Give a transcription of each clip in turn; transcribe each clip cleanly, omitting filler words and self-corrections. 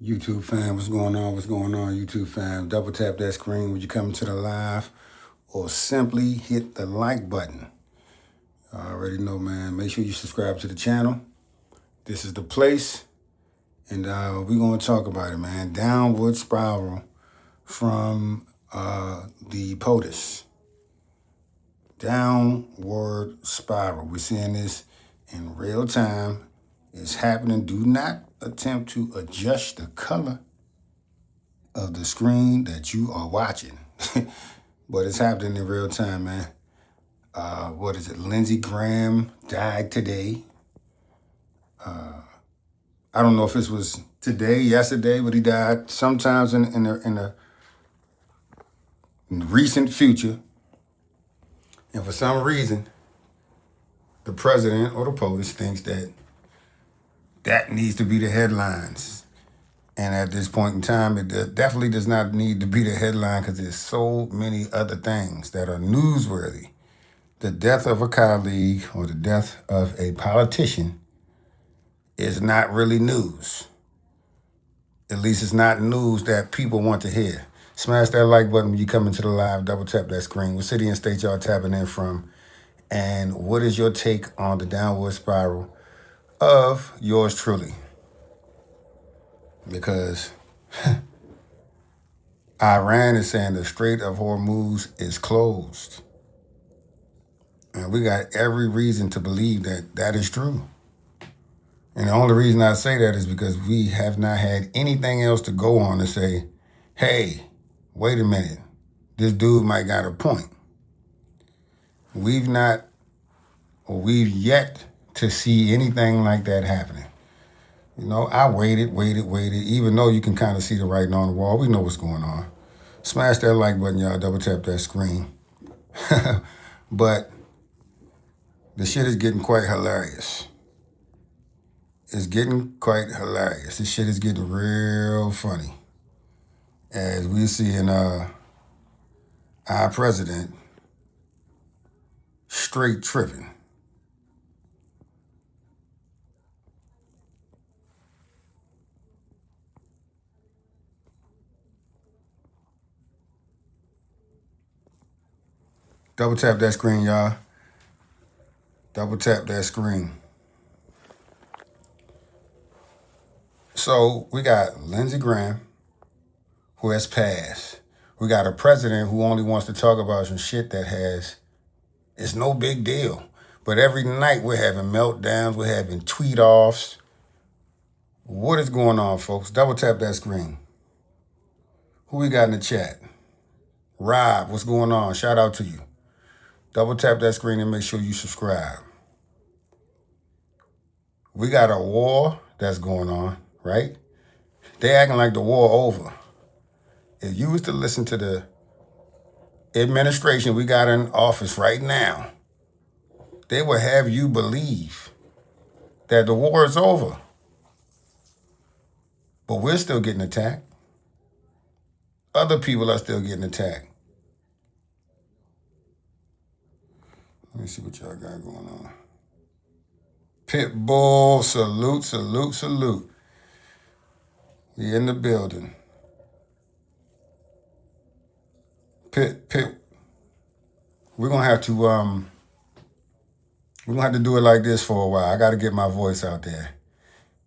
YouTube fam, what's going on? What's going on, YouTube fam? Double tap that screen when you come to the live or simply hit the like button. I already know, man. Make sure you subscribe to the channel. This is the place, and we're going to talk about it, man. Downward spiral from the POTUS. Downward spiral. We're seeing this in real time. It's happening. Do not attempt to adjust the color of the screen that you are watching. But it's happening in real time, man. What is it? Lindsey Graham died today. I don't know if this was today, yesterday, but he died sometimes in the recent future. And for some reason, the president or the POTUS thinks that needs to be the headlines. And at this point in time, it definitely does not need to be the headline because there's so many other things that are newsworthy. The death of a colleague or the death of a politician is not really news. At least it's not news that people want to hear. Smash that like button when you come into the live. Double tap that screen. What city and state y'all tapping in from? And what is your take on the downward spiral of yours truly? Because Iran is saying the Strait of Hormuz is closed. And we got every reason to believe that that is true. And the only reason I say that is because we have not had anything else to go on to say, hey, wait a minute, this dude might got a point. We've yet to see anything like that happening. You know, I waited, even though you can kind of see the writing on the wall. We know what's going on. Smash that like button, y'all. Double tap that screen. But the shit is getting quite hilarious. It's getting quite hilarious. This shit is getting real funny. As we're seeing our president straight tripping. Double tap that screen, y'all. Double tap that screen. So we got Lindsey Graham, who has passed. We got a president who only wants to talk about some shit that it's no big deal. But every night we're having meltdowns, we're having tweet-offs. What is going on, folks? Double tap that screen. Who we got in the chat? Rob, what's going on? Shout out to you. Double tap that screen and make sure you subscribe. We got a war that's going on, right? They acting like the war over. If you was to listen to the administration we got in office right now, they would have you believe that the war is over. But we're still getting attacked. Other people are still getting attacked. Let me see what y'all got going on. Pitbull, salute, salute, salute. We in the building. Pit. We're gonna have to do it like this for a while. I gotta get my voice out there.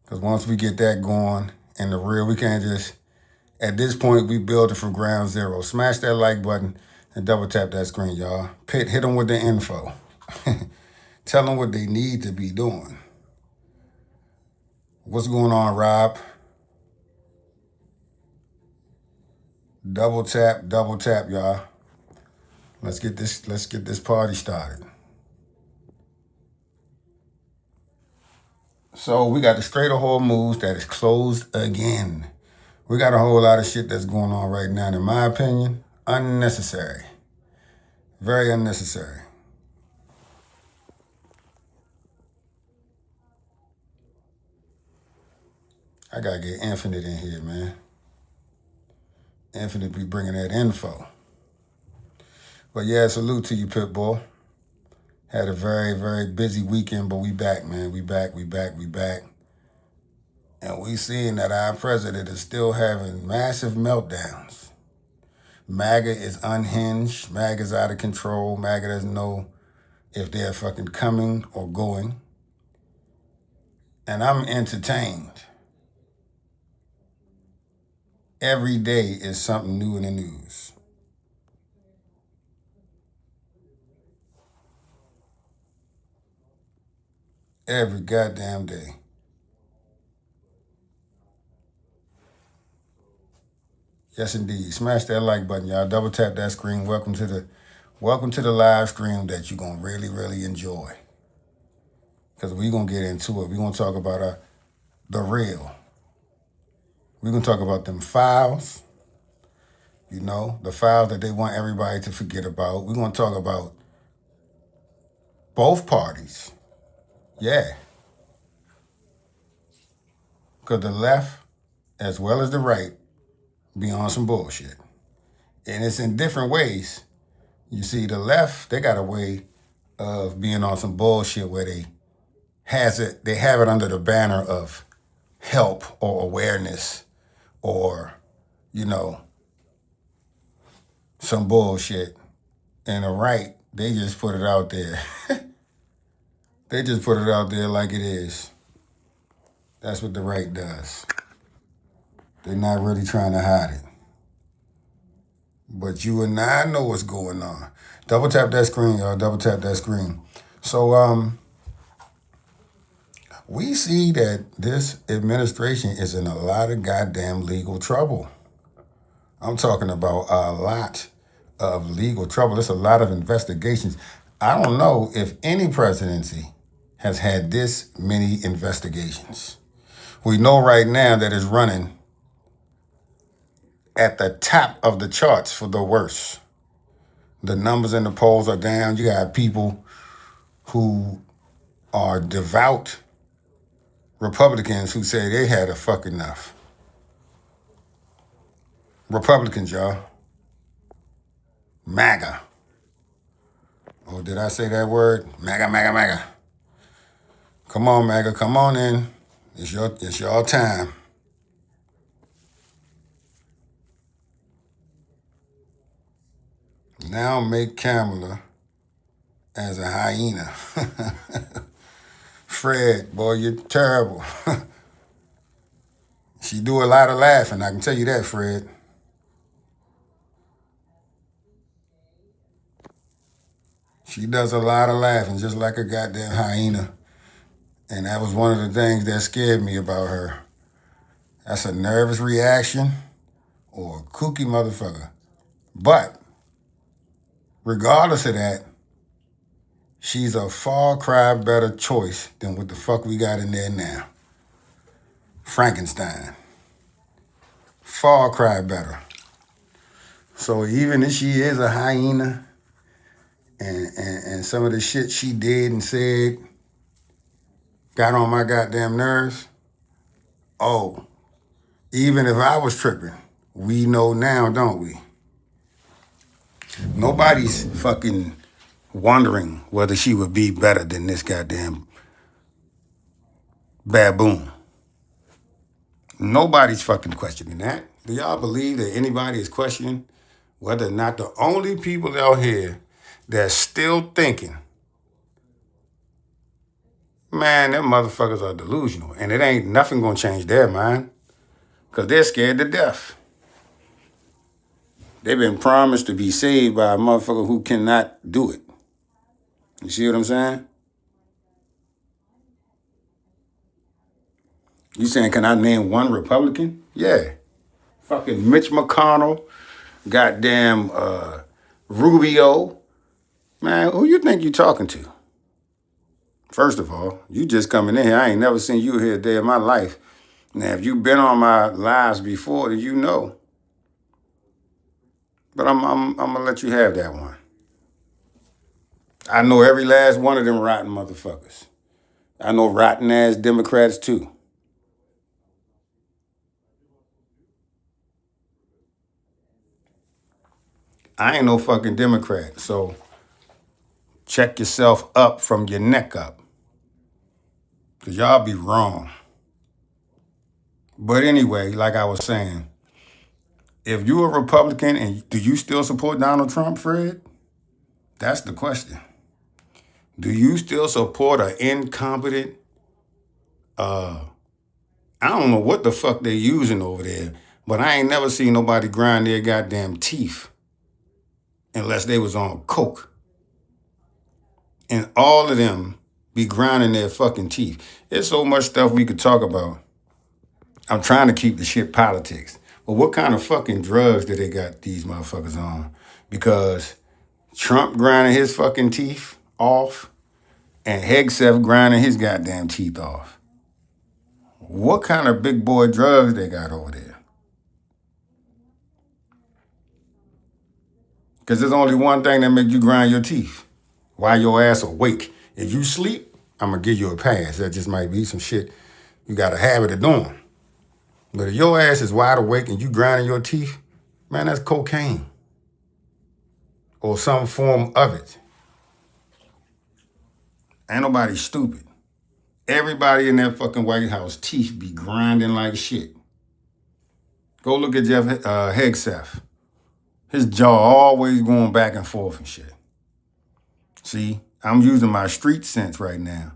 Because once we get that going in the real, we can't just, at this point, we build it from ground zero. Smash that like button and double tap that screen, y'all. Pit, hit them with the info. Tell them what they need to be doing. What's going on, Rob? Double tap, y'all. Let's get this party started. So we got the Strait of Hormuz that is closed again. We got a whole lot of shit that's going on right now, and in my opinion, unnecessary. Very unnecessary. I gotta get Infinite in here, man. Infinite be bringing that info. But yeah, salute to you, Pitbull. Had a very, very busy weekend, but we back, man. We back. And we seeing that our president is still having massive meltdowns. MAGA is unhinged. MAGA is out of control. MAGA doesn't know if they're fucking coming or going. And I'm entertained. Every day is something new in the news. Every goddamn day. Yes, indeed. Smash that like button, y'all. Double tap that screen. Welcome to the live stream that you're gonna really, really enjoy. Because we're gonna get into it. We're gonna talk about the real. We're gonna talk about them files. You know, the files that they want everybody to forget about. We're gonna talk about both parties. Yeah. Because the left, as well as the right, be on some bullshit. And it's in different ways. You see, the left, they got a way of being on some bullshit where they have it under the banner of help or awareness or, you know, some bullshit. And the right, they just put it out there. They just put it out there like it is. That's what the right does. They're not really trying to hide it. But you and I know what's going on. Double tap that screen, y'all. Double tap that screen. So, we see that this administration is in a lot of goddamn legal trouble. I'm talking about a lot of legal trouble. There's a lot of investigations. I don't know if any presidency has had this many investigations. We know right now that it's running at the top of the charts for the worst. The numbers in the polls are down. You got people who are devout Republicans who say they had a fuck enough. Republicans, y'all. MAGA. Oh, did I say that word? MAGA, MAGA, MAGA. Come on, MAGA, come on in. It's your time. Now make Kamala as a hyena. Fred, boy, you're terrible. She do a lot of laughing, I can tell you that, Fred. She does a lot of laughing, just like a goddamn hyena. And that was one of the things that scared me about her. That's a nervous reaction or a kooky motherfucker. But regardless of that, she's a far cry better choice than what the fuck we got in there now. Frankenstein. Far cry better. So even if she is a hyena and some of the shit she did and said got on my goddamn nerves, oh, even if I was tripping, we know now, don't we? Nobody's fucking wondering whether she would be better than this goddamn baboon. Nobody's fucking questioning that. Do y'all believe that anybody is questioning whether or not the only people out here that's still thinking, man, them motherfuckers are delusional and it ain't nothing gonna change their mind because they're scared to death. They've been promised to be saved by a motherfucker who cannot do it. You see what I'm saying? You saying, can I name one Republican? Yeah. Fucking Mitch McConnell, goddamn Rubio. Man, who you think you talking to? First of all, you just coming in here. I ain't never seen you here a day of my life. Now, if you've been on my lives before, then you know. But I'm gonna let you have that one. I know every last one of them rotten motherfuckers. I know rotten ass Democrats too. I ain't no fucking Democrat, so check yourself up from your neck up. Because y'all be wrong. But anyway, like I was saying, if you're a Republican and do you still support Donald Trump, Fred? That's the question. Do you still support an incompetent, I don't know what the fuck they using over there, but I ain't never seen nobody grind their goddamn teeth unless they was on coke. And all of them be grinding their fucking teeth. There's so much stuff we could talk about. I'm trying to keep the shit politics. But what kind of fucking drugs do they got these motherfuckers on? Because Trump grinding his fucking teeth off and Hegseth grinding his goddamn teeth off. What kind of big boy drugs they got over there? Because there's only one thing that make you grind your teeth. While your ass awake. If you sleep, I'm going to give you a pass. That just might be some shit you got a habit of doing. But if your ass is wide awake and you grinding your teeth, man, that's cocaine. Or some form of it. Ain't nobody stupid. Everybody in that fucking White House teeth be grinding like shit. Go look at Jeff Hegseth. His jaw always going back and forth and shit. See, I'm using my street sense right now.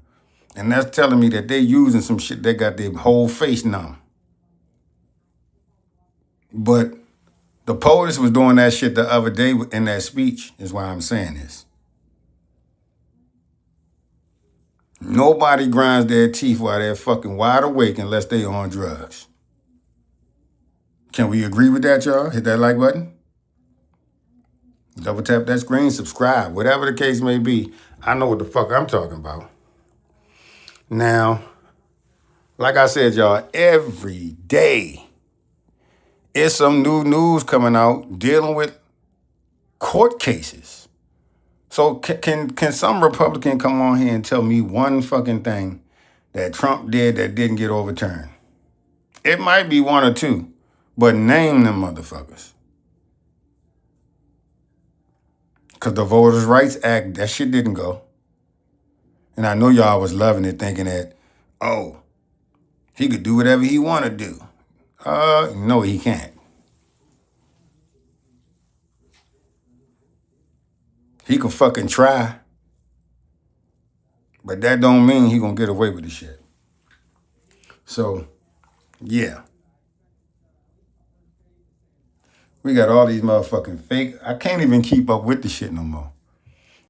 And that's telling me that they using some shit that got their whole face numb. But the POTUS was doing that shit the other day in that speech, is why I'm saying this. Nobody grinds their teeth while they're fucking wide awake unless they on drugs. Can we agree with that, y'all? Hit that like button. Double tap that screen, subscribe. Whatever the case may be, I know what the fuck I'm talking about. Now, like I said, y'all, every day, it's some new news coming out dealing with court cases. So can some Republican come on here and tell me one fucking thing that Trump did that didn't get overturned? It might be one or two, but name them motherfuckers. Because the Voters' Rights Act, that shit didn't go. And I know y'all was loving it, thinking that, oh, he could do whatever he want to do. No, he can't. He can fucking try. But that don't mean he gonna get away with the shit. So, yeah. We got all these motherfucking fake. I can't even keep up with the shit no more.